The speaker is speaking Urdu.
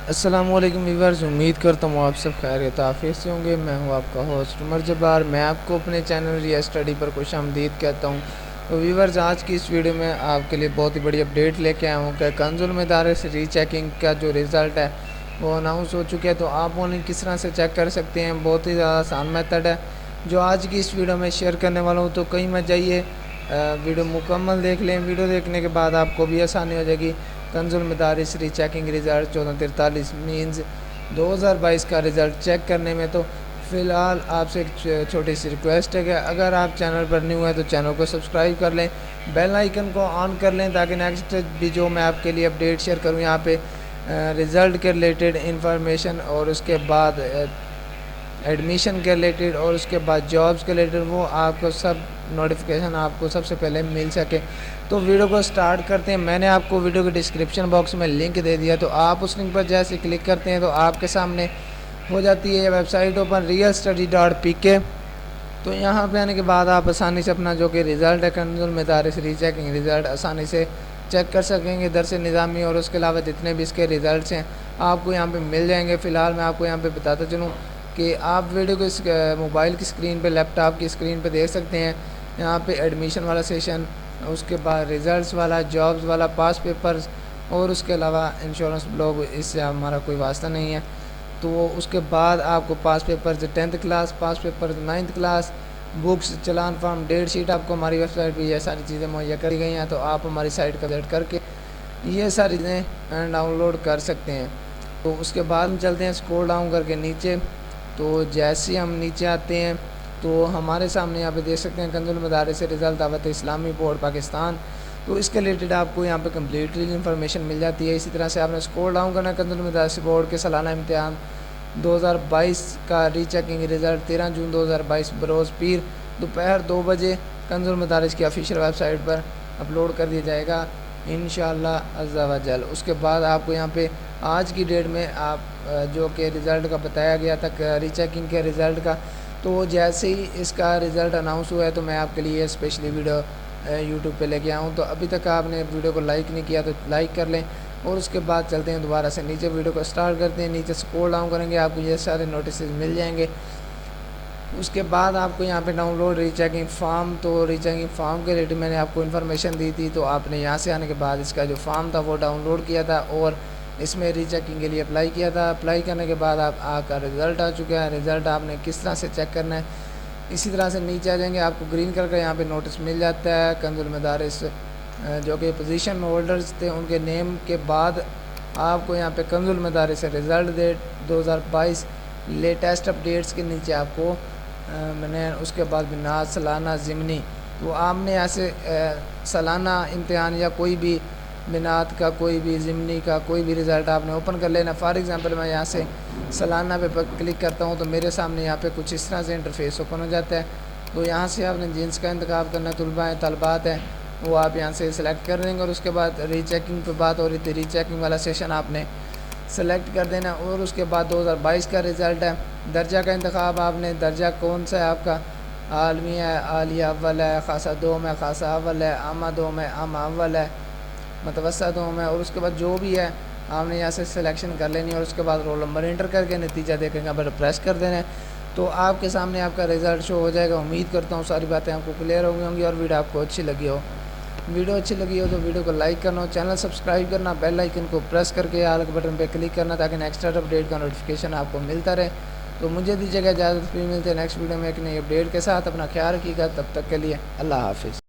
السلام علیکم ویورز، امید کرتا ہوں آپ سب خیریت عافیت سے ہوں گے۔ میں ہوں آپ کا ہوسٹ عمر جبار۔ میں آپ کو اپنے چینل ریا اسٹڈی پر خوش آمدید کہتا ہوں۔ تو ویورز، آج کی اس ویڈیو میں آپ کے لیے بہت ہی بڑی اپڈیٹ لے کے آیا ہوں کہ کنز المدارس ری چیکنگ کا جو رزلٹ ہے وہ اناؤنس ہو چکا ہے۔ تو آپ آن لائن کس طرح سے چیک کر سکتے ہیں، بہت ہی زیادہ آسان میتھڈ ہے جو آج کی اس ویڈیو میں شیئر کرنے والا ہوں۔ تو کہیں مت جائیے، ویڈیو مکمل دیکھ لیں۔ ویڈیو دیکھنے کے بعد آپ کو بھی آسانی ہو جائے گی کنز المدارس ری چیکنگ رزلٹ 1443 مینز 2022 کا رزلٹ چیک کرنے میں۔ تو فی الحال آپ سے ایک چھوٹی سی ریکویسٹ ہے کہ اگر آپ چینل پر نیو ہیں تو چینل کو سبسکرائب کر لیں، بیل آئیکن کو آن کر لیں تاکہ نیکسٹ بھی جو میں آپ کے لیے اپڈیٹ شیئر کروں یہاں پہ رزلٹ کے ریلیٹڈ انفارمیشن، اور اس کے بعد ایڈمیشن کے ریلیٹڈ، اور اس کے بعد جابس کے ریلیٹڈ، وہ آپ کو سب نوٹیفیکیشن آپ کو سب سے پہلے مل سکے۔ تو ویڈیو کو سٹارٹ کرتے ہیں۔ میں نے آپ کو ویڈیو کے ڈسکرپشن باکس میں لنک دے دیا، تو آپ اس لنک پر جیسے کلک کرتے ہیں تو آپ کے سامنے ہو جاتی ہے ویب سائٹ اوپن realstudy.pk۔ تو یہاں پہ آنے کے بعد آپ آسانی سے اپنا جو کہ رزلٹ ہے کنز المدارس ری چیکنگ رزلٹ آسانی سے چیک کر سکیں گے۔ درس نظامی اور اس کے علاوہ جتنے بھی اس کے رزلٹس ہیں آپ کو یہاں پہ مل جائیں گے۔ فی الحال میں آپ کو یہاں پہ بتاتا چلوں کہ آپ ویڈیو کو اس موبائل کی اسکرین پہ، لیپ ٹاپ کی اسکرین پہ دیکھ سکتے ہیں۔ یہاں پہ ایڈمیشن والا سیشن، اس کے بعد رزلٹس والا، جابز والا، پاس پیپرز، اور اس کے علاوہ انشورنس بلاگ، اس سے ہمارا کوئی واسطہ نہیں ہے۔ تو اس کے بعد آپ کو پاس پیپرز 10th کلاس، پاس پیپرز 9th کلاس، بکس، چلان فارم، ڈیٹ شیٹ آپ کو ہماری ویب سائٹ پہ یہ ساری چیزیں مہیا کری گئی ہیں۔ تو آپ ہماری سائٹ کا وزٹ کر کے یہ ساری چیزیں ڈاؤن لوڈ کر سکتے ہیں۔ تو اس کے بعد ہم چلتے ہیں اسکرول ڈاؤن کر کے نیچے۔ تو جیسے ہم نیچے آتے ہیں تو ہمارے سامنے یہاں پہ دیکھ سکتے ہیں کنز المدارس رزلٹ دعوت اسلامی بورڈ پاکستان۔ تو اس کے ریلیٹڈ آپ کو یہاں پہ کمپلیٹلی انفارمیشن مل جاتی ہے۔ اسی طرح سے آپ نے اسکرول ڈاؤن کرنا ہے۔ کنز المدارس بورڈ کے سالانہ امتحان 2022 کا ری چیکنگ رزلٹ 13 جون 2022 بروز پیر دوپہر 2 بجے کنز المدارس کی آفیشیل ویب سائٹ پر اپلوڈ کر دیا جائے گا انشاءاللہ عز و جل۔ اس کے بعد آپ کو یہاں پہ آج کی ڈیٹ میں آپ جو کہ رزلٹ کا بتایا گیا تھا ری چیکنگ کے رزلٹ کا، تو جیسے ہی اس کا رزلٹ اناؤنس ہوا ہے تو میں آپ کے لیے اسپیشلی ویڈیو یوٹیوب پہ لے کے آؤں۔ تو ابھی تک آپ نے ویڈیو کو لائک نہیں کیا تو لائک کر لیں، اور اس کے بعد چلتے ہیں دوبارہ سے نیچے، ویڈیو کو سٹارٹ کرتے ہیں۔ نیچے اسکرول ڈاؤن کریں گے آپ کو یہ سارے نوٹسز مل جائیں گے۔ اس کے بعد آپ کو یہاں پہ ڈاؤن لوڈ ری چیکنگ فارم، تو ری چیکنگ فارم کے ریلیٹڈ میں نے آپ کو انفارمیشن دی تھی، تو آپ نے یہاں سے آنے کے بعد اس کا جو فارم تھا وہ ڈاؤن لوڈ کیا تھا اور اس میں ری چیکنگ کے لیے اپلائی کیا تھا۔ اپلائی کرنے کے بعد آپ کا رزلٹ آ چکا ہے۔ رزلٹ آپ نے کس طرح سے چیک کرنا ہے، اسی طرح سے نیچے آ جائیں گے، آپ کو گرین کلر کا یہاں پہ نوٹس مل جاتا ہے کنز المدارس جو کہ پوزیشن ہولڈرز تھے ان کے نیم کے بعد آپ کو یہاں پہ کنز المدارس رزلٹ ڈیٹ 2022 لیٹسٹ اپڈیٹس کے نیچے آپ کو میں نے اس کے بعد بنیاد سالانہ ضمنی، تو آپ نے ایسے سالانہ امتحان یا کوئی بھی بنیاد کا، کوئی بھی ضمنی کا کوئی بھی رزلٹ آپ نے اوپن کر لینا۔ فار ایگزامپل میں یہاں سے سالانہ پہ کلک کرتا ہوں تو میرے سامنے یہاں پہ کچھ اس طرح سے انٹرفیس اوپن ہو جاتا ہے۔ تو یہاں سے آپ نے جنس کا انتخاب کرنا ہے، طلباء ہیں، طالبات ہیں، وہ آپ یہاں سے سلیکٹ کر دیں گے، اور اس کے بعد ری چیکنگ پہ بات ہو رہی تھی، ری چیکنگ والا سیشن آپ نے سلیکٹ کر دینا، اور اس کے بعد 2022 کا رزلٹ ہے۔ درجہ کا انتخاب آپ نے، درجہ کون سا ہے آپ کا، عالمی ہے، عالیہ اول ہے، خاصہ دوم ہے، خاصہ اول ہے، عامہ دوم ہے، عامہ اول ہے، متوسط دوم ہے، اور اس کے بعد جو بھی ہے آپ نے یہاں سے سلیکشن کر لینی ہے، اور اس کے بعد رول نمبر انٹر کر کے نتیجہ دیکھیں گے پر پریس کر دینا ہے، تو آپ کے سامنے آپ کا رزلٹ شو ہو جائے گا۔ امید کرتا ہوں ساری باتیں آپ کو کلیئر ہو گئی ہوں گی، اور ویڈیو آپ کو اچھی لگی ہو۔ ویڈیو اچھی لگی ہو تو ویڈیو کو لائک کرنا، چینل سبسکرائب کرنا، بیل آئیکن کو پریس کر کے آل کے بٹن پہ کلک کرنا تاکہ نیکسٹ اپڈیٹ کا نوٹیفیکیشن آپ کو ملتا رہے۔ تو مجھے دیجیے گا اجازت، پھر ملتے ہیں نیکسٹ ویڈیو میں ایک نئی اپڈیٹ کے ساتھ۔ اپنا خیال رکھیے گا، تب تک کے لیے اللہ حافظ۔